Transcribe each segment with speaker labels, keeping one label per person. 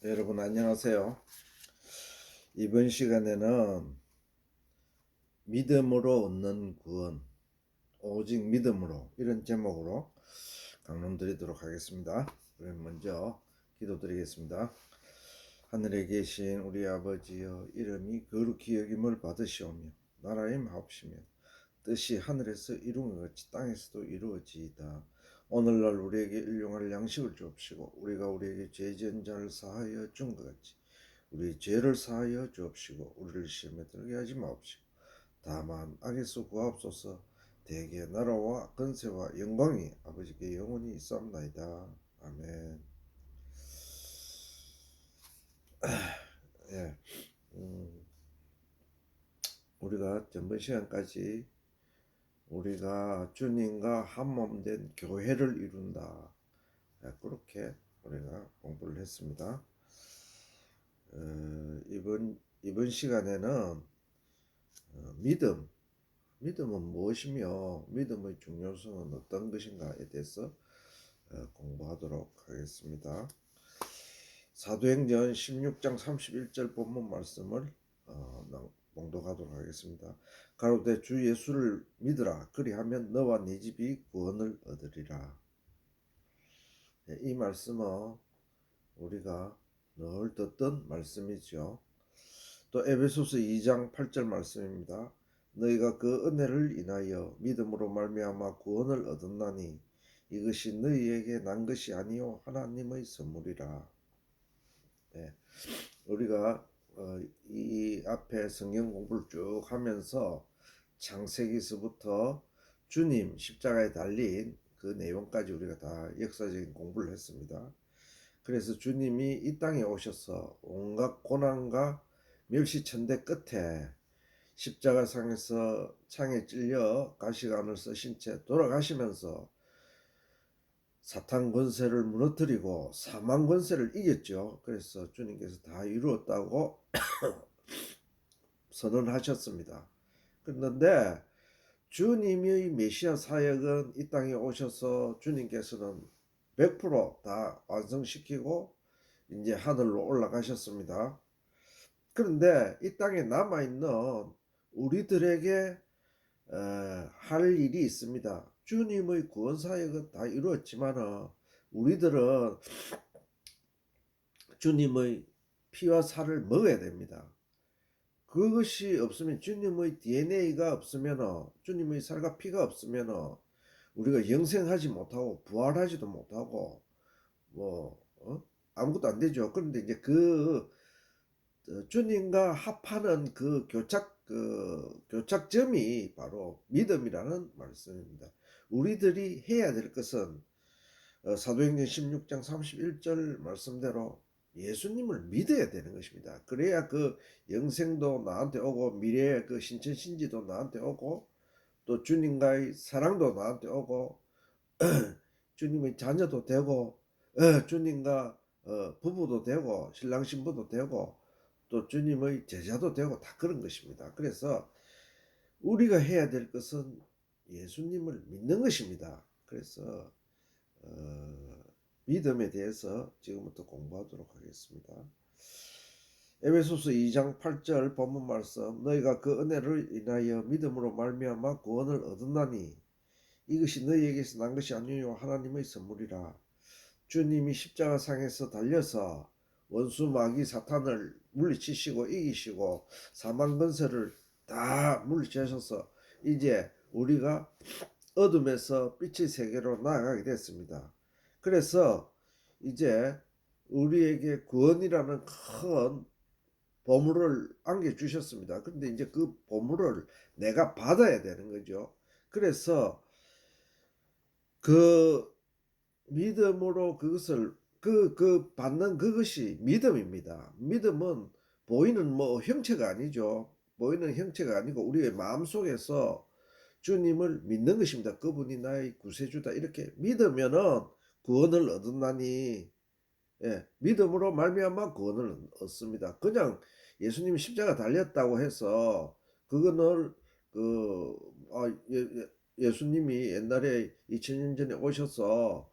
Speaker 1: 네, 여러분 안녕하세요. 이번 시간에는 믿음으로 얻는 구원, 오직 믿음으로 이런 제목으로 강론 드리도록 하겠습니다. 그럼 먼저 기도드리겠습니다. 하늘에 계신 우리 아버지여, 이름이 거룩히 여김을 받으시오며 나라의 마옵시며 뜻이 하늘에서 이룬 것 같이 땅에서도 이루어지이다. 오늘날 우리에게 일용할 양식을 주옵시고 우리가 우리에게 죄 지은 자를 사하여 준 것 같이 우리 죄를 사하여 주옵시고 우리를 시험에 들게 하지 마옵시고 다만 악에서 구하옵소서. 대개 나라와 권세와 영광이 아버지께 영원히 있사옵나이다. 아멘. 예, 우리가 전번 시간까지 우리가 주님과 한몸 된 교회를 이룬다, 그렇게 우리가 공부를 했습니다. 이번 시간에는 믿음은 무엇이며 믿음의 중요성은 어떤 것인가에 대해서 공부하도록 하겠습니다. 사도행전 16장 31절 본문 말씀을 봉독하도록 하겠습니다. 가로되 주 예수를 믿으라. 그리하면 너와 네 집이 구원을 얻으리라. 이 말씀은 우리가 늘 듣던 말씀이죠. 또 에베소서 2장 8절 말씀입니다. 너희가 그 은혜를 인하여 믿음으로 말미암아 구원을 얻었나니 이것이 너희에게 난 것이 아니요 하나님의 선물이라. 네, 우리가 이 앞에 성경 공부를 쭉 하면서 창세기서부터 주님 십자가에 달린 그 내용까지 우리가 다 역사적인 공부를 했습니다. 그래서 주님이 이 땅에 오셔서 온갖 고난과 멸시천대 끝에 십자가상에서 창에 찔려 가시관을 쓰신 채 돌아가시면서 사탄 권세를 무너뜨리고 사망 권세를 이겼죠. 그래서 주님께서 다 이루었다고 선언하셨습니다. 그런데 주님의 메시아 사역은 이 땅에 오셔서 주님께서는 100%다 완성시키고 이제 하늘로 올라가셨습니다. 그런데 이 땅에 남아있는 우리들에게 할 일이 있습니다. 주님의 구원 사역은 다 이루었지만 우리들은 주님의 피와 살을 먹어야 됩니다. 그것이 없으면, 주님의 DNA가 없으면, 주님의 살과 피가 없으면 우리가 영생하지 못하고 부활하지도 못하고 아무것도 안 되죠. 그런데 이제 주님과 합하는 그 교착점이 바로 믿음이라는 말씀입니다. 우리들이 해야 될 것은 사도행전 16장 31절 말씀대로 예수님을 믿어야 되는 것입니다. 그래야 그 영생도 나한테 오고 미래의 그 신천신지도 나한테 오고 또 주님과의 사랑도 나한테 오고 주님의 자녀도 되고 주님과 부부도 되고 신랑 신부도 되고 또 주님의 제자도 되고 다 그런 것입니다. 그래서 우리가 해야 될 것은 예수님을 믿는 것입니다. 그래서 믿음에 대해서 지금부터 공부하도록 하겠습니다. 에베소서 2장 8절 본문 말씀, 너희가 그 은혜를 인하여 믿음으로 말미암아 구원을 얻었나니 이것이 너희에게서 난 것이 아니요 하나님의 선물이라. 주님이 십자가상에서 달려서 원수 마귀 사탄을 물리치시고 이기시고 사망 권세를 다 물리치셔서 이제 우리가 어둠에서 빛의 세계로 나아가게 됐습니다. 그래서 이제 우리에게 구원이라는 큰 보물을 안겨주셨습니다. 그런데 이제 그 보물을 내가 받아야 되는 거죠. 그래서 그 믿음으로 그것을 받는 그것이 믿음입니다. 믿음은 보이는 형체가 아니죠. 보이는 형체가 아니고 우리의 마음속에서 주님을 믿는 것입니다. 그분이 나의 구세주다 이렇게 믿으면은 구원을 얻었나니, 믿음으로 말미암아 구원을 얻습니다. 그냥 예수님이 십자가 달렸다고 해서 그거는 그 예수님이 옛날에 2000년 전에 오셔서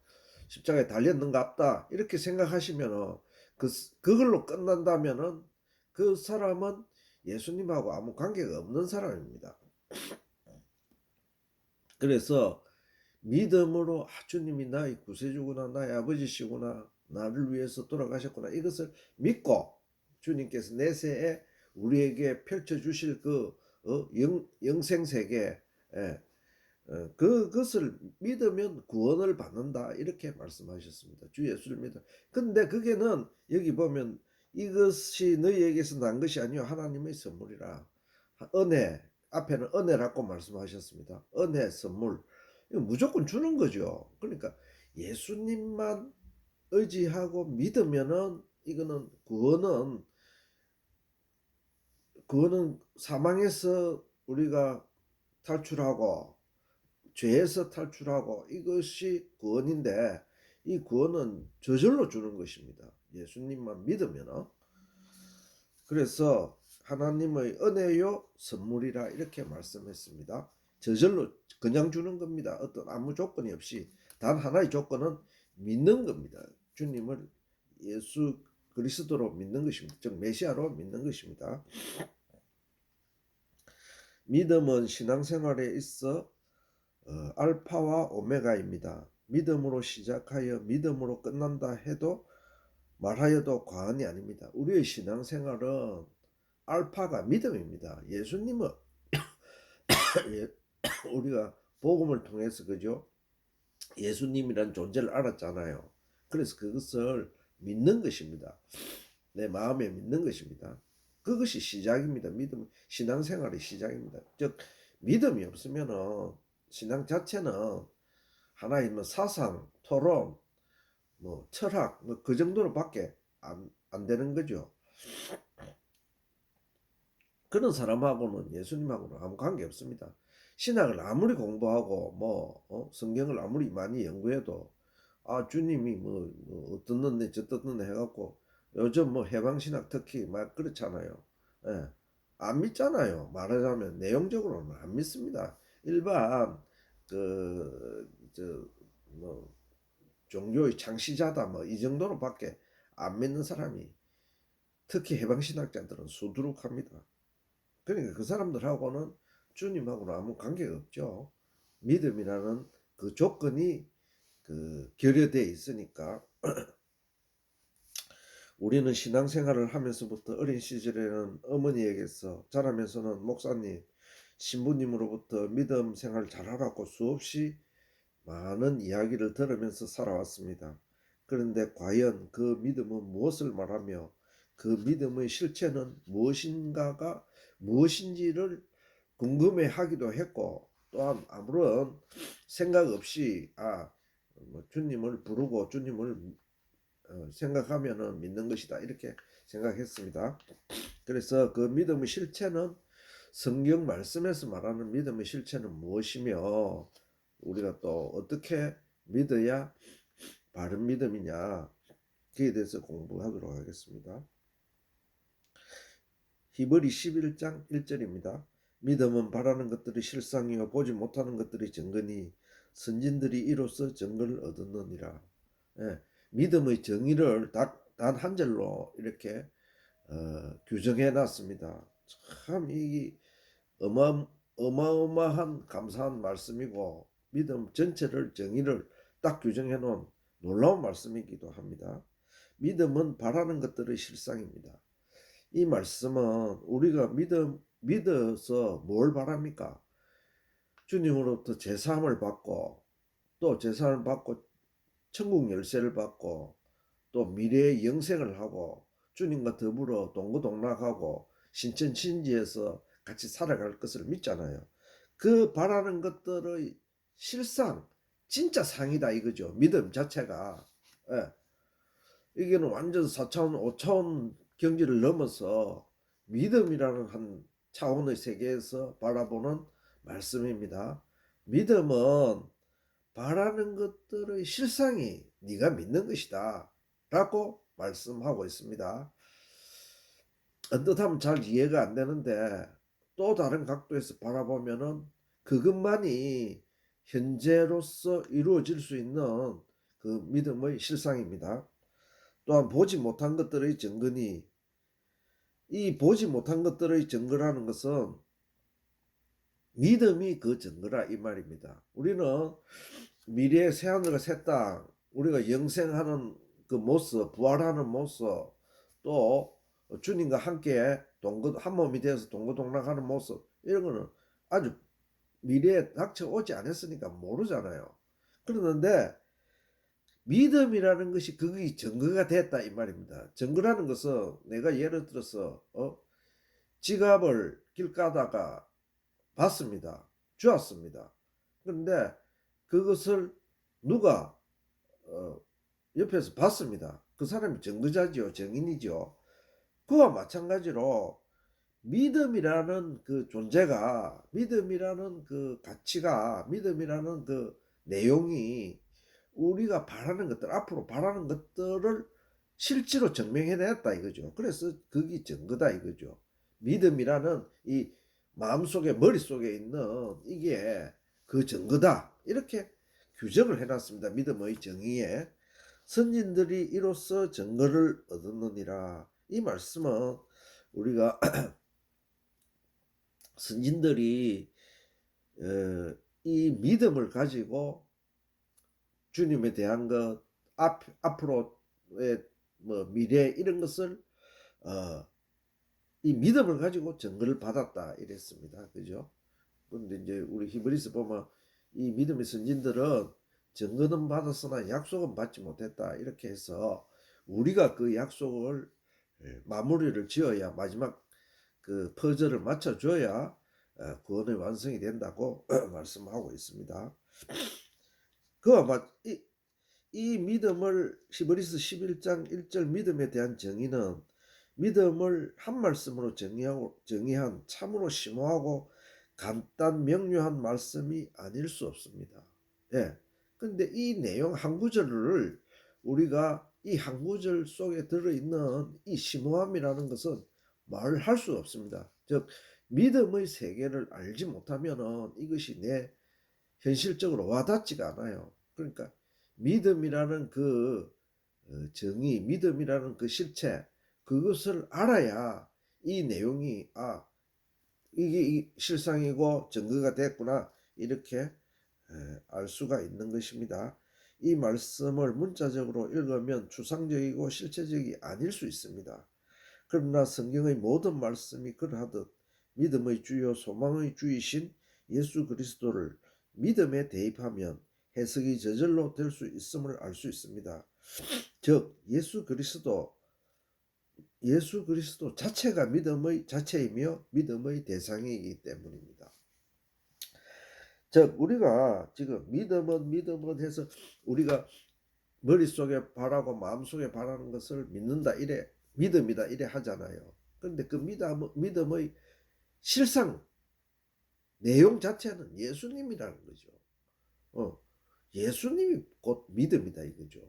Speaker 1: 십자가에 달렸는갑다 이렇게 생각하시면 그걸로 끝난다면은 그 사람은 예수님하고 아무 관계가 없는 사람입니다. 그래서 믿음으로 주님이 나의 구세주구나, 나의 아버지시구나, 나를 위해서 돌아가셨구나, 이것을 믿고 주님께서 내세에 우리에게 펼쳐주실 그 영생세계, 그것을 믿으면 구원을 받는다, 이렇게 말씀하셨습니다. 주 예수를 믿어. 근데 그게는 여기 보면 이것이 너희에게서 난 것이 아니요 하나님의 선물이라. 은혜, 앞에는 은혜라고 말씀하셨습니다. 은혜, 선물, 이거 무조건 주는 거죠. 그러니까 예수님만 의지하고 믿으면은 이거는 구원은 사망에서 우리가 탈출하고 죄에서 탈출하고 이것이 구원인데, 이 구원은 저절로 주는 것입니다. 예수님만 믿으면은. 그래서 하나님의 은혜요 선물이라 이렇게 말씀했습니다. 저절로 그냥 주는 겁니다. 어떤 아무 조건이 없이. 단 하나의 조건은 믿는 겁니다. 주님을 예수 그리스도로 믿는 것입니다. 즉 메시아로 믿는 것입니다. 믿음은 신앙생활에 있어 알파와 오메가입니다. 믿음으로 시작하여 믿음으로 끝난다 해도 말하여도 과언이 아닙니다. 우리의 신앙생활은 알파가 믿음입니다. 예수님은 우리가 복음을 통해서 그죠? 예수님이란 존재를 알았잖아요. 그래서 그것을 믿는 것입니다. 내 마음에 믿는 것입니다. 그것이 시작입니다. 믿음, 신앙생활의 시작입니다. 즉 믿음이 없으면은 신앙 자체는 하나의 뭐 사상, 토론, 뭐 철학, 뭐 그 정도로밖에 안 되는 거죠. 그런 사람하고는 예수님하고는 아무 관계 없습니다. 신학을 아무리 공부하고 성경을 아무리 많이 연구해도 주님이 어떤 놈네 저떤 놈네 해갖고 요즘 해방신학 특히 막 그렇잖아요. 예. 안 믿잖아요. 말하자면 내용적으로는 안 믿습니다. 일반 종교의 창시자다 이 정도로밖에 안 믿는 사람이, 특히 해방신학자들은 수두룩합니다. 그러니까 그 사람들하고는 주님하고는 아무 관계가 없죠. 믿음이라는 그 조건이 결여되어 있으니까. 우리는 신앙생활을 하면서부터 어린 시절에는 어머니에게서, 자라면서는 목사님, 신부님으로부터 믿음 생활 잘하라고 수없이 많은 이야기를 들으면서 살아왔습니다. 그런데 과연 그 믿음은 무엇을 말하며 그 믿음의 실체는 무엇인지를 궁금해하기도 했고, 또한 아무런 생각 없이 주님을 부르고 주님을 생각하면은 믿는 것이다, 이렇게 생각했습니다. 그래서 그 믿음의 실체는, 성경 말씀에서 말하는 믿음의 실체는 무엇이며 우리가 또 어떻게 믿어야 바른 믿음이냐, 그에 대해서 공부하도록 하겠습니다. 히브리 11장 1절입니다. 믿음은 바라는 것들이 실상이요 보지 못하는 것들이 증거니 선진들이 이로써 증거를 얻었느니라. 믿음의 정의를 단 한 절로 이렇게 규정해 놨습니다. 참 이 어마어마한 감사한 말씀이고, 믿음 전체를 정의를 딱 규정해 놓은 놀라운 말씀이기도 합니다. 믿음은 바라는 것들의 실상입니다. 이 말씀은 우리가 믿어서 뭘 바랍니까? 주님으로부터 제사함을 받고, 또 제사함을 받고 천국 열쇠를 받고, 또 미래의 영생을 하고 주님과 더불어 동고동락하고 신천신지에서 같이 살아갈 것을 믿잖아요. 그 바라는 것들의 실상, 진짜 상이다 이거죠. 믿음 자체가. 이게는 완전 4차원 5차원 경지를 넘어서 믿음이라는 한 차원의 세계에서 바라보는 말씀입니다. 믿음은 바라는 것들의 실상이 네가 믿는 것이다 라고 말씀하고 있습니다. 언뜻하면 잘 이해가 안 되는데, 또 다른 각도에서 바라보면은 그것만이 현재로서 이루어질 수 있는 그 믿음의 실상입니다. 또한 보지 못한 것들의 증거니, 이 보지 못한 것들의 증거라는 것은 믿음이 그 증거라 이 말입니다. 우리는 미래의 새하늘과 새 땅, 우리가 영생하는 그 모습, 부활하는 모습, 또 주님과 함께 한 몸이 되어서 동고동락하는 모습, 이런 거는 아주 미래에 닥쳐오지 않았으니까 모르잖아요. 그러는데 믿음이라는 것이 그게 증거가 됐다 이 말입니다. 증거라는 것은 내가 예를 들어서 지갑을 길 가다가 봤습니다. 주었습니다. 그런데 그것을 누가 옆에서 봤습니다. 그 사람이 증거자지요. 증인이죠. 그와 마찬가지로 믿음이라는 그 존재가, 믿음이라는 그 가치가, 믿음이라는 그 내용이 우리가 바라는 것들, 앞으로 바라는 것들을 실제로 증명해냈다 이거죠. 그래서 그게 증거다 이거죠. 믿음이라는 이 마음속에, 머릿속에 있는 이게 그 증거다, 이렇게 규정을 해놨습니다. 믿음의 정의에. 선진들이 이로써 증거를 얻었느니라. 이 말씀은 우리가 선진들이 이 믿음을 가지고 주님에 대한 것, 앞으로의 뭐 미래 이런 것을 이 믿음을 가지고 증거를 받았다 이랬습니다. 그죠? 그런데 이제 우리 히브리서 보면 이 믿음의 선진들은 증거는 받았으나 약속은 받지 못했다 이렇게 해서 우리가 그 약속을 마무리를 지어야, 마지막 그 퍼즐을 맞춰줘야 구원의 완성이 된다고 말씀하고 있습니다. 그와 이 믿음을, 히브리서 11장 1절 믿음에 대한 정의는 믿음을 한 말씀으로 정의한 참으로 심오하고 간단 명료한 말씀이 아닐 수 없습니다. 예. 근데 이 내용 한 구절을 우리가 이 한 구절 속에 들어있는 이 심오함이라는 것은 말할 수 없습니다. 즉 믿음의 세계를 알지 못하면 이것이 내 현실적으로 와닿지가 않아요. 그러니까 믿음이라는 그 정의, 믿음이라는 그 실체, 그것을 알아야 이 내용이 이게 실상이고 증거가 됐구나 이렇게 알 수가 있는 것입니다. 이 말씀을 문자적으로 읽으면 추상적이고 실체적이 아닐 수 있습니다. 그러나 성경의 모든 말씀이 그러하듯 믿음의 주요 소망의 주이신 예수 그리스도를 믿음에 대입하면 해석이 저절로 될 수 있음을 알 수 있습니다. 즉 예수 그리스도 자체가 믿음의 자체이며 믿음의 대상이기 때문입니다. 즉 우리가 지금 믿음은 해서 우리가 머릿속에 바라고 마음속에 바라는 것을 믿는다 이래, 믿음이다 이래 하잖아요. 그런데 그 믿음의 실상 내용 자체는 예수님이라는 거죠. 예수님이 곧 믿음이다 이거죠.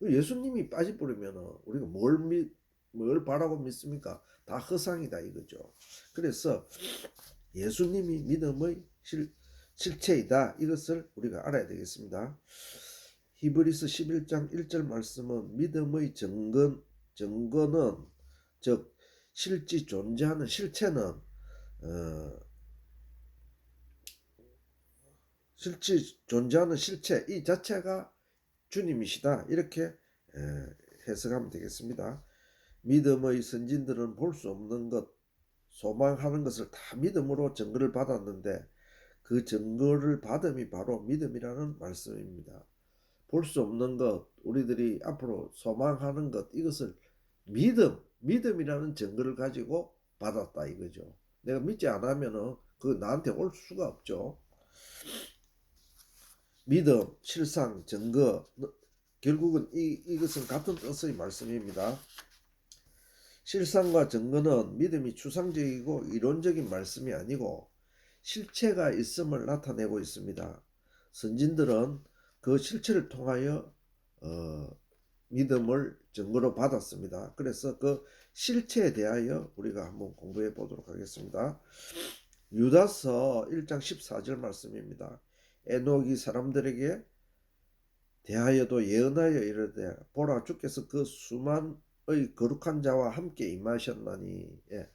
Speaker 1: 예수님이 빠져버리면 우리가 뭘 바라고 믿습니까? 다 허상이다 이거죠. 그래서 예수님이 믿음의 실체이다, 이것을 우리가 알아야 되겠습니다. 히브리서 11장 1절 말씀은 믿음의 증거는 즉 실제 존재하는 실체는 실제 존재하는 실체 이 자체가 주님이시다, 이렇게 해석하면 되겠습니다. 믿음의 선진들은 볼 수 없는 것, 소망하는 것을 다 믿음으로 증거를 받았는데 그 증거를 받음이 바로 믿음이라는 말씀입니다. 볼 수 없는 것, 우리들이 앞으로 소망하는 것, 이것을 믿음이라는 증거를 가지고 받았다 이거죠. 내가 믿지 않으면 그 나한테 올 수가 없죠. 믿음, 실상, 증거, 결국은 이것은 같은 뜻의 말씀입니다. 실상과 증거는 믿음이 추상적이고 이론적인 말씀이 아니고 실체가 있음을 나타내고 있습니다. 선진들은 그 실체를 통하여 믿음을 증거로 받았습니다. 그래서 그 실체에 대하여 우리가 한번 공부해 보도록 하겠습니다. 유다서 1장 14절 말씀입니다. 에녹이 사람들에게 대하여도 예언하여 이르되 보라 주께서 그 수만의 거룩한 자와 함께 임하셨나니. 예.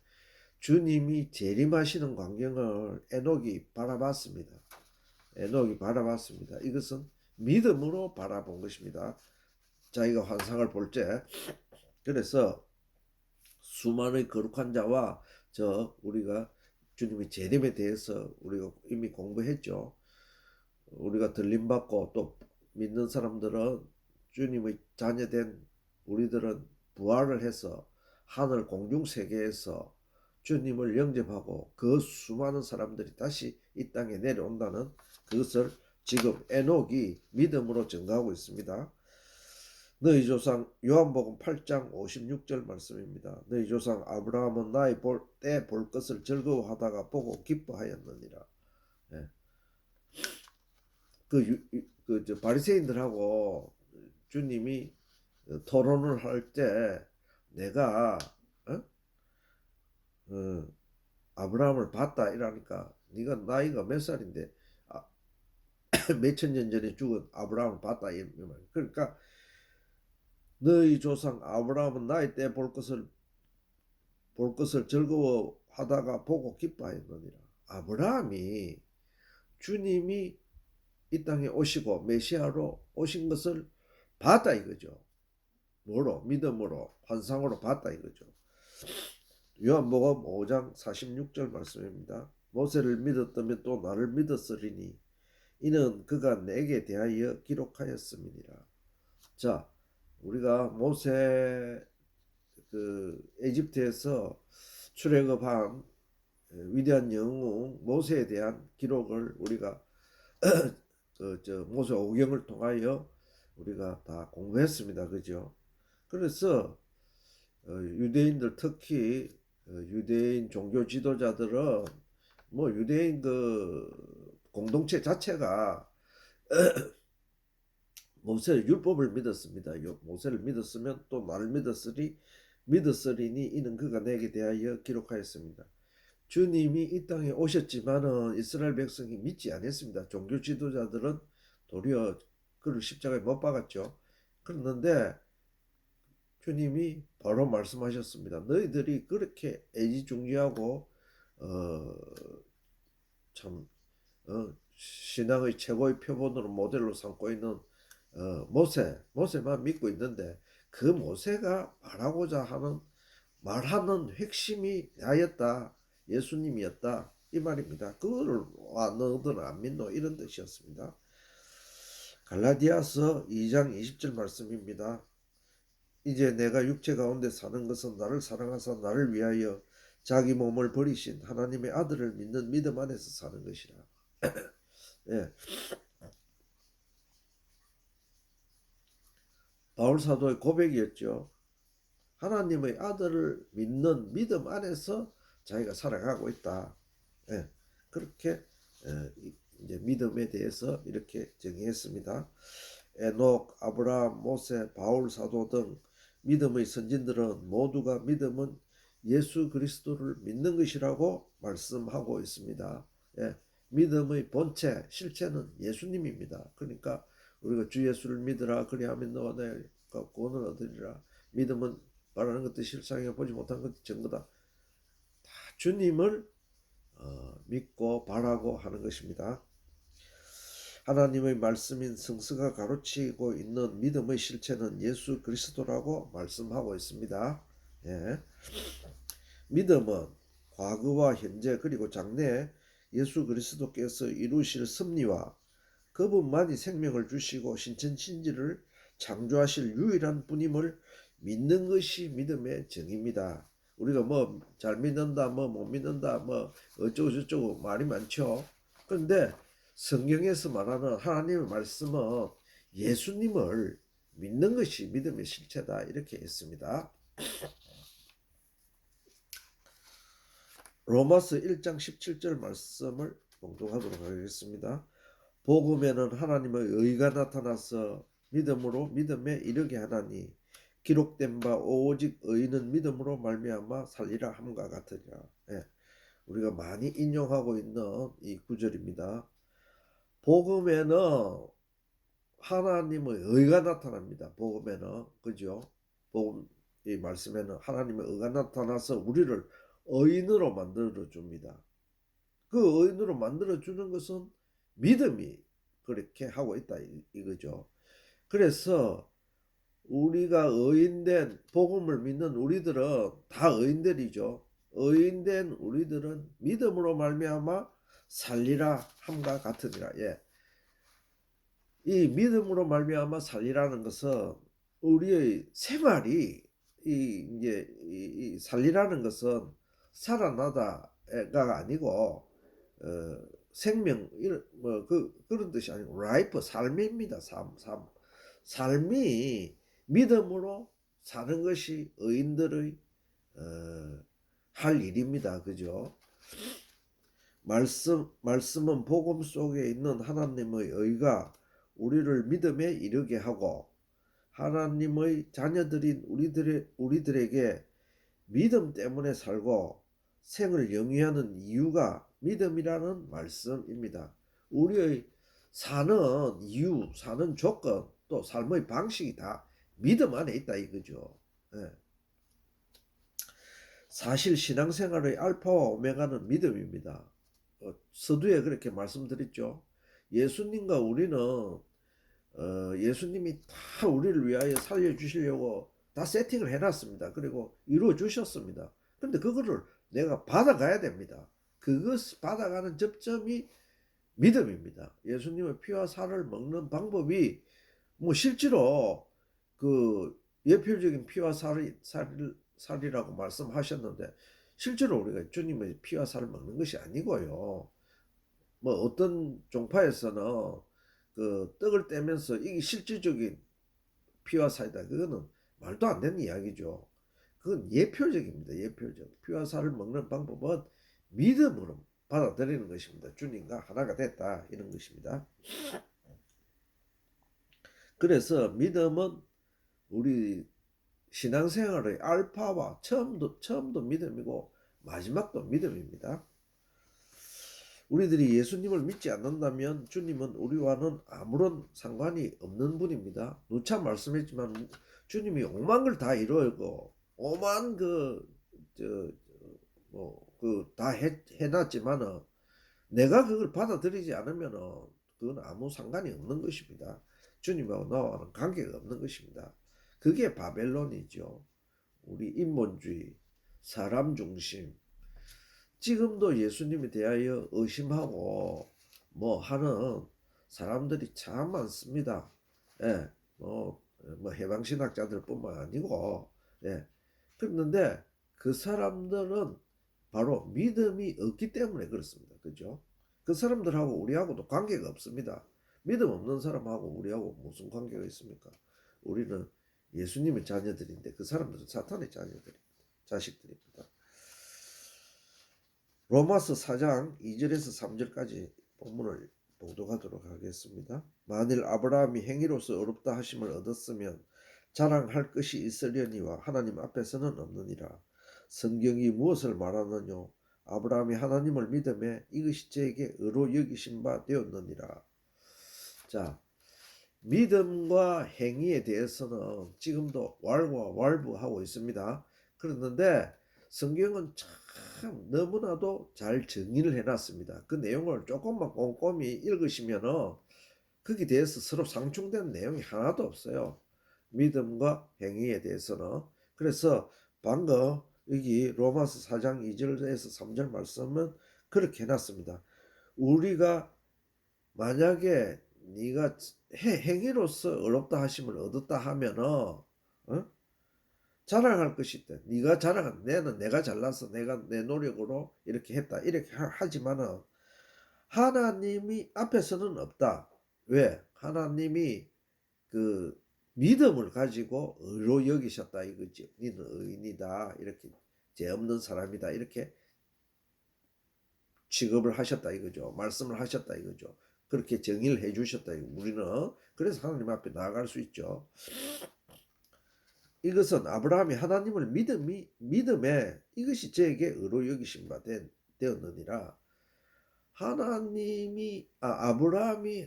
Speaker 1: 주님이 재림하시는 광경을 에녹이 바라봤습니다. 에녹이 바라봤습니다. 이것은 믿음으로 바라본 것입니다. 자기가 환상을 볼 때. 그래서 수많은 거룩한 자와 우리가 주님의 재림에 대해서 우리가 이미 공부했죠. 우리가 들림받고 또 믿는 사람들은 주님의 자녀된 우리들은 부활을 해서 하늘 공중 세계에서 주님을 영접하고 그 수많은 사람들이 다시 이 땅에 내려온다는 그것을 지금 에녹이 믿음으로 증거하고 있습니다. 너희 조상 요한복음 8장 56절 말씀입니다. 너희 조상 아브라함은 나의 때 볼 것을 즐거워하다가 보고 기뻐하였느니라. 예. 바리새인들하고 주님이 토론을 할 때 내가 아브라함을 봤다 이러니까 네가 나이가 몇 살인데 몇천 년 전에 죽은 아브라함을 봤다 이 말. 그러니까 너희 조상 아브라함은 나의 때 볼 것을 즐거워하다가 보고 기뻐하였느니라. 아브라함이 주님이 이 땅에 오시고 메시아로 오신 것을 봤다 이거죠. 뭐로? 믿음으로, 환상으로 봤다 이거죠. 요한복음 5장 46절 말씀입니다. 모세를 믿었다면 또 나를 믿었으리니 이는 그가 내게 대하여 기록하였음이니라. 자, 우리가 모세 에집트에서 출애굽한 위대한 영웅 모세에 대한 기록을 우리가 모세 오경을 통하여 우리가 다 공부했습니다. 그죠? 그래서 유대인들 특히 유대인 종교 지도자들은 뭐 유대인 공동체 자체가 모세의 율법을 믿었습니다. 모세를 믿었으면 또 나를 믿었으리니 이는 그가 내게 대하여 기록하였습니다. 주님이 이 땅에 오셨지만은 이스라엘 백성이 믿지 않았습니다. 종교 지도자들은 도리어 그를 십자가에 못 박았죠. 그랬는데 주님이 바로 말씀하셨습니다. 너희들이 그렇게 애지중지하고 참 신앙의 최고의 표본으로 모델로 삼고 있는 모세만 믿고 있는데 그 모세가 말하는 핵심이 나였다. 예수님이었다. 이 말입니다. 그거를 너희들은 안 믿노 이런 뜻이었습니다. 갈라디아서 2장 20절 말씀입니다. 이제 내가 육체 가운데 사는 것은 나를 사랑하사 나를 위하여 자기 몸을 버리신 하나님의 아들을 믿는 믿음 안에서 사는 것이라. 예. 바울 사도의 고백이었죠. 하나님의 아들을 믿는 믿음 안에서 자기가 살아가고 있다. 예. 그렇게 이제 믿음에 대해서 이렇게 정의했습니다. 에녹, 아브라함, 모세, 바울 사도 등 믿음의 선진들은 모두가 믿음은 예수 그리스도를 믿는 것이라고 말씀하고 있습니다. 예. 믿음의 본체, 실체는 예수님입니다. 그러니까 우리가 주 예수를 믿으라 그리하면 너와 내가 구원을 얻으리라. 믿음은 바라는 것도 실상에 보지 못한 것도 증거다. 다 주님을 믿고 바라고 하는 것입니다. 하나님의 말씀인 성서가 가르치고 있는 믿음의 실체는 예수 그리스도라고 말씀하고 있습니다. 예. 믿음은 과거와 현재 그리고 장래에 예수 그리스도께서 이루실 섭리와 그분만이 생명을 주시고 신천신지를 창조하실 유일한 분임을 믿는 것이 믿음의 정의입니다. 우리가 뭐 잘 믿는다, 뭐 못 믿는다, 뭐 어쩌고 저쩌고 말이 많죠. 그런데 성경에서 말하는 하나님의 말씀은 예수님을 믿는 것이 믿음의 실체다 이렇게 했습니다. 로마서 1장 17절 말씀을 봉독하도록 하겠습니다. 복음에는 하나님의 의가 나타나서 믿음으로 믿음에 이르게 하나니 기록된 바 오직 의인은 믿음으로 말미암아 살리라 함과 같으리라. 예, 우리가 많이 인용하고 있는 이 구절입니다. 복음에는 하나님의 의가 나타납니다. 복음에는. 그죠? 복음 이 말씀에는 하나님의 의가 나타나서 우리를 의인으로 만들어 줍니다. 그 의인으로 만들어 주는 것은 믿음이 그렇게 하고 있다 이거죠. 그래서 우리가 의인된 복음을 믿는 우리들은 다 의인들이죠. 의인된 우리들은 믿음으로 말미암아 살리라 함과 같으니라. 예. 이 믿음으로 말미암아 살리라는 것은 우리의 생활이 이제 이 살리라는 것은 살아나다가 아니고 생명 이런 그런 뜻이 아니고 라이프 삶입니다. 삶이 믿음으로 사는 것이 의인들의 할 일입니다. 그죠? 말씀은 복음 속에 있는 하나님의 의가 우리를 믿음에 이르게 하고 하나님의 자녀들인 우리들에게 믿음 때문에 살고 생을 영위하는 이유가 믿음이라는 말씀입니다. 우리의 사는 이유, 사는 조건, 또 삶의 방식이 다 믿음 안에 있다 이거죠. 예. 사실 신앙생활의 알파와 오메가는 믿음입니다. 서두에 그렇게 말씀드렸죠. 예수님과 우리는 예수님이 다 우리를 위하여 살려주시려고 다 세팅을 해놨습니다. 그리고 이루어 주셨습니다. 근데 그거를 내가 받아가야 됩니다. 그것 받아가는 접점이 믿음입니다. 예수님의 피와 살을 먹는 방법이 뭐 실제로 그 예표적인 피와 살이라고 말씀하셨는데 실제로 우리가 주님의 피와 살을 먹는 것이 아니고요. 뭐 어떤 종파에서는 그 떡을 떼면서 이게 실질적인 피와 살이다. 그거는 말도 안 되는 이야기죠. 그건 예표적입니다. 예표적. 피와 살을 먹는 방법은 믿음으로 받아들이는 것입니다. 주님과 하나가 됐다 이런 것입니다. 그래서 믿음은 우리 신앙생활의 알파와 처음도 믿음이고 마지막도 믿음입니다. 우리들이 예수님을 믿지 않는다면 주님은 우리와는 아무런 상관이 없는 분입니다. 누차 말씀했지만 주님이 오만 걸 다 이루고 오만 다 해놨지만은 내가 그걸 받아들이지 않으면은 그건 아무 상관이 없는 것입니다. 주님하고 나와는 관계가 없는 것입니다. 그게 바벨론이죠. 우리 인본주의, 사람 중심. 지금도 예수님에 대하여 의심하고 뭐 하는 사람들이 참 많습니다. 예, 뭐 해방신학자들 뿐만 아니고, 예. 그런데 그 사람들은 바로 믿음이 없기 때문에 그렇습니다. 그죠? 그 사람들하고 우리하고도 관계가 없습니다. 믿음 없는 사람하고 우리하고 무슨 관계가 있습니까? 우리는 예수님의 자녀들인데 그 사람들은 사탄의 자식들입니다. 로마서 4장 2절에서 3절까지 본문을 봉독하도록 하겠습니다. 만일 아브라함이 행위로서 의롭다 하심을 얻었으면 자랑할 것이 있으려니와 하나님 앞에서는 없느니라. 성경이 무엇을 말하느뇨? 아브라함이 하나님을 믿음에 이것이 저에게 의로 여기신 바 되었느니라. 자, 믿음과 행위에 대해서는 지금도 왈가왈부하고 있습니다. 그런데 성경은 참 너무나도 잘 정리를 해놨습니다. 그 내용을 조금만 꼼꼼히 읽으시면은 거기에 대해서 서로 상충되는 내용이 하나도 없어요. 믿음과 행위에 대해서는. 그래서 방금 여기 로마서 4장 2절에서 3절 말씀은 그렇게 해놨습니다. 우리가 만약에 네가 행위로서 의롭다 하심을 얻었다 하면은 자랑할 것이 있다. 네가 자랑한 내가 잘나서 내가 내 노력으로 이렇게 했다. 이렇게 하지만은 하나님이 앞에서는 없다. 왜? 하나님이 그 믿음을 가지고 의로 여기셨다 이거지. 너는 의인이다. 이렇게 죄 없는 사람이다. 이렇게 취급을 하셨다 이거죠. 말씀을 하셨다 이거죠. 그렇게 정의를 해 주셨다. 우리는 그래서 하나님 앞에 나아갈 수 있죠. 이것은 아브라함이 하나님을 믿음에 이것이 저에게 의로 여기신 바 되었느니라. 아브라함이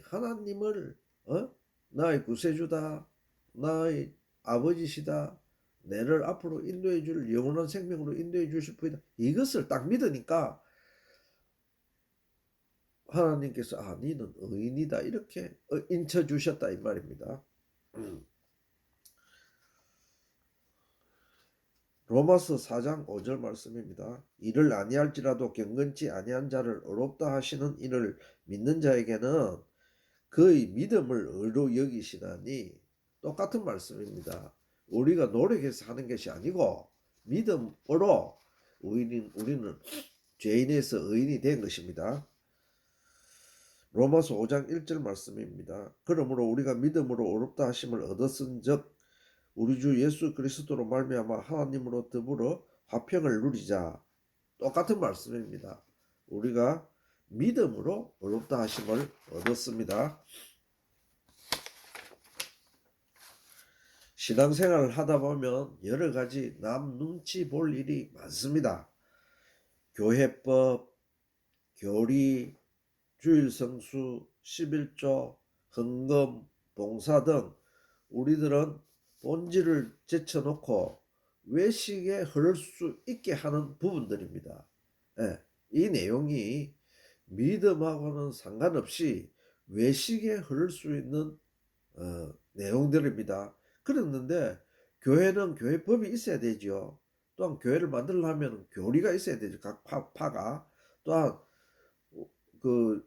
Speaker 1: 하나님을 나의 구세주다, 나의 아버지시다, 내를 앞으로 인도해 줄 영원한 생명으로 인도해 주실 분이다. 이것을 딱 믿으니까 하나님께서 너는 의인이다 이렇게 인쳐 주셨다 이 말입니다. 로마서 4장 5절 말씀입니다. 이를 아니할지라도 경건치 아니한 자를 의롭다 하시는 이를 믿는 자에게는 그의 믿음을 의로 여기시나니, 똑같은 말씀입니다. 우리가 노력해서 하는 것이 아니고 믿음으로 우리는 죄인에서 의인이 된 것입니다. 로마서 5장 1절 말씀입니다. 그러므로 우리가 믿음으로 의롭다 하심을 얻었은즉 우리 주 예수 그리스도로 말미암아 하나님으로 더불어 화평을 누리자. 똑같은 말씀입니다. 우리가 믿음으로 의롭다 하심을 얻었습니다. 신앙생활을 하다 보면 여러 가지 남 눈치 볼 일이 많습니다. 교회법, 교리, 주일성수, 11조, 헌금, 봉사 등 우리들은 본질을 제쳐놓고 외식에 흐를 수 있게 하는 부분들입니다. 이 내용이 믿음하고는 상관없이 외식에 흐를 수 있는 내용들입니다. 그랬는데 교회는 교회법이 있어야 되죠. 또한 교회를 만들려면 교리가 있어야 되죠. 각 파가. 또한 그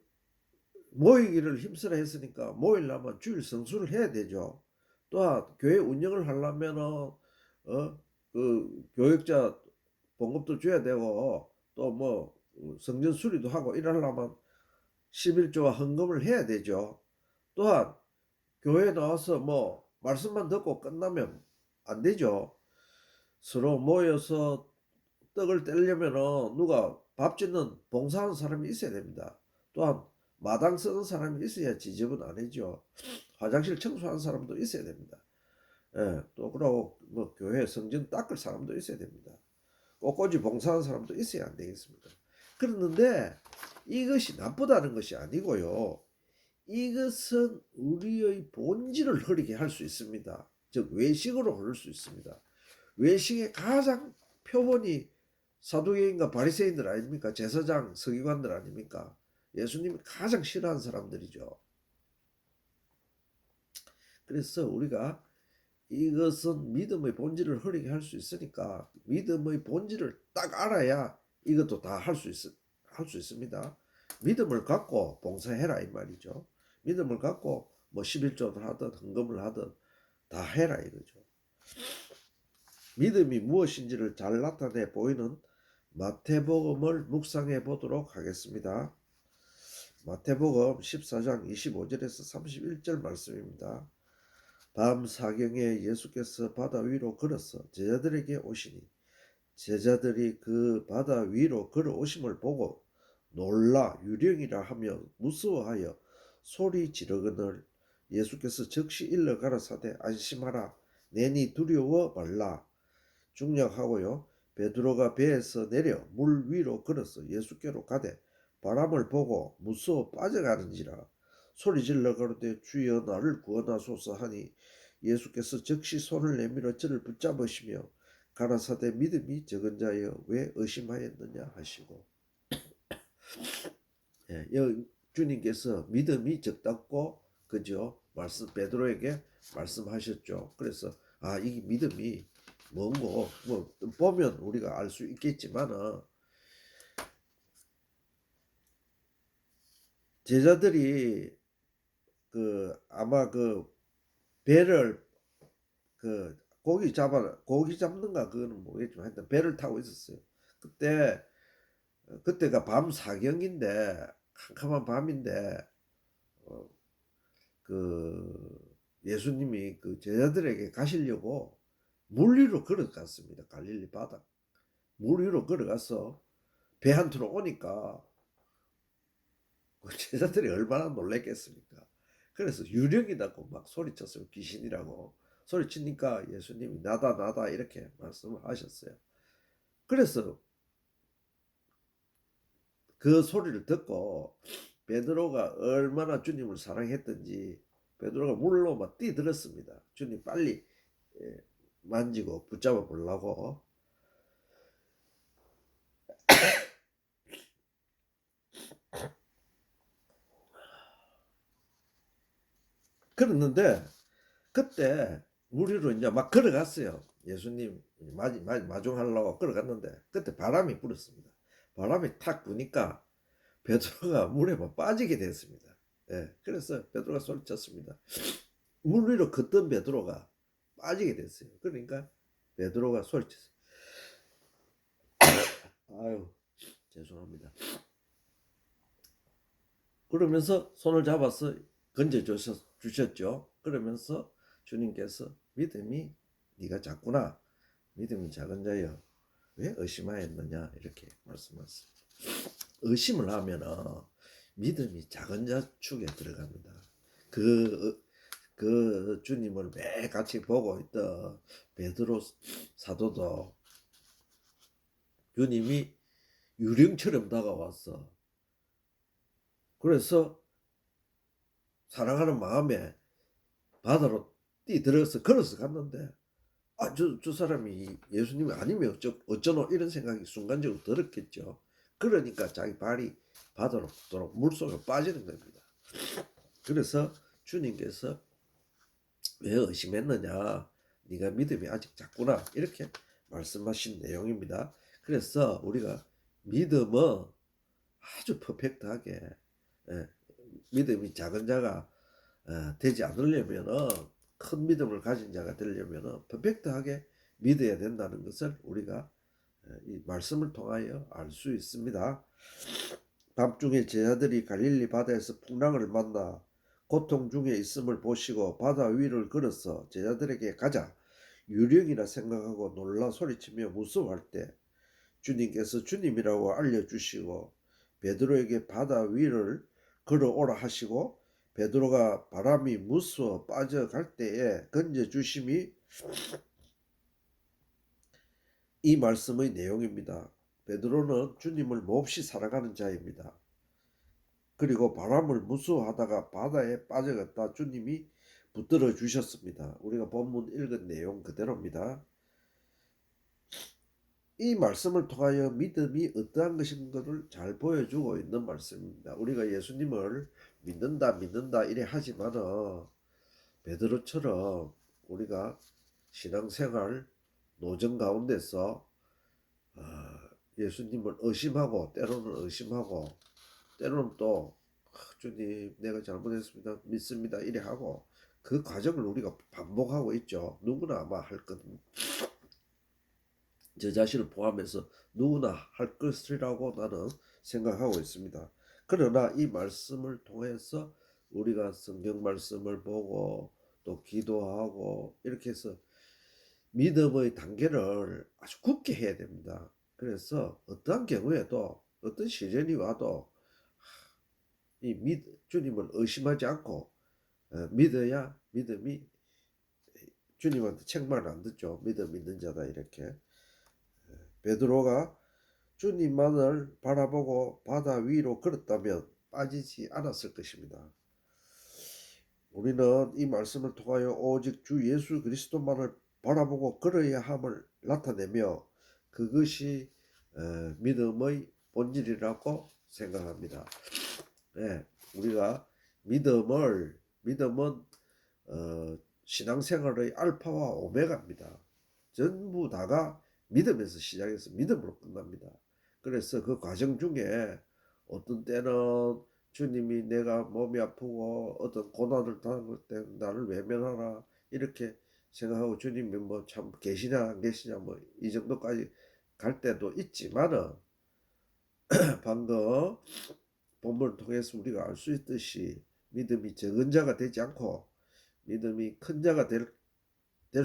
Speaker 1: 모이기를 힘쓰라 했으니까 모이려면 주일 성수를 해야 되죠. 또한 교회 운영을 하려면은 그 교역자 봉급도 줘야 되고 또 뭐 성전 수리도 하고 이러려면 11조와 헌금을 해야 되죠. 또한 교회에 나와서 뭐 말씀만 듣고 끝나면 안 되죠. 서로 모여서 떡을 떼려면은 누가 밥 짓는 봉사하는 사람이 있어야 됩니다. 또한 마당 쓰는 사람이 있어야 지저분 안 해죠. 화장실 청소하는 사람도 있어야 됩니다. 또 그러고 뭐 교회 성전 닦을 사람도 있어야 됩니다. 꽃꽂이 봉사하는 사람도 있어야 안 되겠습니까? 그런데 이것이 나쁘다는 것이 아니고요. 이것은 우리의 본질을 흐리게 할 수 있습니다. 즉 외식으로 흐를 수 있습니다. 외식의 가장 표본이 사두개인과 바리새인들 아닙니까? 제사장, 서기관들 아닙니까? 예수님이 가장 싫어하는 사람들이죠. 그래서 우리가 이것은 믿음의 본질을 흐리게 할 수 있으니까 믿음의 본질을 딱 알아야 이것도 다 할 수 있습니다. 믿음을 갖고 봉사해라 이 말이죠. 믿음을 갖고 뭐 11조를 하든 헌금을 하든 다 해라 이거죠. 믿음이 무엇인지를 잘 나타내 보이는 마태복음을 묵상해 보도록 하겠습니다. 마태복음 14장 25절에서 31절 말씀입니다. 밤 사경에 예수께서 바다 위로 걸어서 제자들에게 오시니 제자들이 그 바다 위로 걸어오심을 보고 놀라 유령이라 하며 무서워하여 소리 지르거늘 예수께서 즉시 일러 가라사대 안심하라 내니 두려워 말라. 중략하고요. 베드로가 배에서 내려 물 위로 걸어서 예수께로 가되 바람을 보고 무서워 빠져가는지라 소리질러 가로되 주여 나를 구원하소서 하니 예수께서 즉시 손을 내밀어 저를 붙잡으시며 가라사대 믿음이 적은 자여 왜 의심하였느냐 하시고, 주님께서 믿음이 적다고 그죠? 베드로에게 말씀하셨죠. 그래서 이 믿음이 뭔고 뭐 보면 우리가 알 수 있겠지만은 제자들이 아마 배를 고기 잡는가 그거는 모르겠지만 하여튼 배를 타고 있었어요. 그때가 밤 사경인데 캄캄한 밤인데 예수님이 그 제자들에게 가시려고 물 위로 걸어갔습니다. 갈릴리 바다 물 위로 걸어가서 배 한투로 오니까 제자들이 얼마나 놀랬겠습니까? 그래서 유령이라고 막 소리쳤어요. 귀신이라고 소리치니까 예수님이 나다 이렇게 말씀을 하셨어요. 그래서 그 소리를 듣고 베드로가 얼마나 주님을 사랑했던지 베드로가 물로 막 뛰들었습니다. 주님 빨리 만지고 붙잡아 보려고. 그랬는데 그때 우리로 이제 막 걸어갔어요. 예수님 마중하려고 걸어갔는데 그때 바람이 불었습니다. 바람이 탁 부니까 베드로가 물에 막 빠지게 됐습니다. 예, 그래서 베드로가 소리쳤습니다. 물 위로 걷던 베드로가 빠지게 됐어요. 그러니까 베드로가 소리쳤어요. 아유, 죄송합니다. 그러면서 손을 잡아서 건져 주셨죠. 그러면서 주님께서 믿음이 네가 작구나. 믿음이 작은 자여 왜 의심하였느냐 이렇게 말씀하셨습니다. 의심을 하면은 믿음이 작은 자 축에 들어갑니다. 그 주님을 매같이 보고 있던 베드로 사도도 주님이 유령처럼 다가왔어. 그래서 사랑하는 마음에 바다로 뛰들어서 걸어서 갔는데 저 사람이 예수님이 아니면 어쩌노 이런 생각이 순간적으로 들었겠죠. 그러니까 자기 발이 바다로 물속에 빠지는 겁니다. 그래서 주님께서 왜 의심했느냐, 네가 믿음이 아직 작구나 이렇게 말씀하신 내용입니다. 그래서 우리가 믿음은 아주 퍼펙트하게 믿음이 작은 자가 되지 않으려면은 큰 믿음을 가진 자가 되려면은 퍼펙트하게 믿어야 된다는 것을 우리가 이 말씀을 통하여 알 수 있습니다. 밤중에 제자들이 갈릴리 바다에서 풍랑을 만나 고통 중에 있음을 보시고 바다 위를 걸어서 제자들에게 가자 유령이라 생각하고 놀라 소리치며 무서워할 때 주님께서 주님이라고 알려주시고 베드로에게 바다 위를 걸어오라 하시고 베드로가 바람이 무서워 빠져갈 때에 건져주심이 이 말씀의 내용입니다. 베드로는 주님을 몹시 사랑하는 자입니다. 그리고 바람을 무서워하다가 바다에 빠져갔다 주님이 붙들어 주셨습니다. 우리가 본문 읽은 내용 그대로입니다. 이 말씀을 통하여 믿음이 어떠한 것인가를 잘 보여주고 있는 말씀입니다. 우리가 예수님을 믿는다 이래 하지만은 베드로처럼 우리가 신앙생활 노정 가운데서 예수님을 의심하고 때로는 또 주님 내가 잘못했습니다 믿습니다 이래 하고 그 과정을 우리가 반복하고 있죠. 누구나 아마 할 겁니다. 저 자신을 포함해서 누구나 할 것이라고 나는 생각하고 있습니다. 그러나 이 말씀을 통해서 우리가 성경 말씀을 보고 또 기도하고 이렇게 해서 믿음의 단계를 아주 굳게 해야 됩니다. 그래서 어떠한 경우에도 어떤 시련이 와도 주님을 의심하지 않고 믿어야 믿음이 주님한테 책만 안 듣죠. 믿음 있는 자다 이렇게. 베드로가 주님만을 바라보고 바다 위로 걸었다면 빠지지 않았을 것입니다. 우리는 이 말씀을 통하여 오직 주 예수 그리스도만을 바라보고 걸어야 함을 나타내며 그것이 믿음의 본질이라고 생각합니다. 네, 우리가 믿음은 신앙생활의 알파와 오메가입니다. 전부 다가 믿음에서 시작해서 믿음으로 끝납니다. 그래서 그 과정 중에 어떤 때는 주님이 내가 몸이 아프고 어떤 고난을 당할 때 나를 외면하라 이렇게 생각하고 주님이 뭐 참 계시냐 안 계시냐 뭐 이 정도까지 갈 때도 있지만은 방금 본문을 통해서 우리가 알 수 있듯이 믿음이 적은 자가 되지 않고 믿음이 큰 자가 될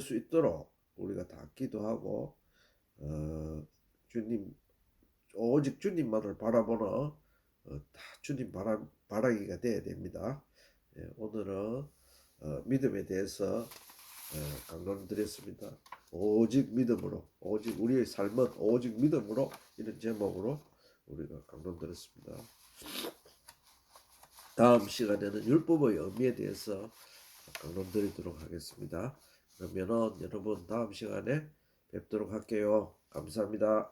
Speaker 1: 수 있도록 우리가 다 기도하고 주님 오직 주님만을 바라보는 다 주님 바라기가 돼야 됩니다. 오늘은 믿음에 대해서 강론드렸습니다. 오직 믿음으로 오직 우리의 삶은 오직 믿음으로 이런 제목으로 우리가 강론드렸습니다. 다음 시간에는 율법의 의미에 대해서 강론 드리도록 하겠습니다. 그러면은 여러분 다음 시간에 뵙도록 할게요. 감사합니다.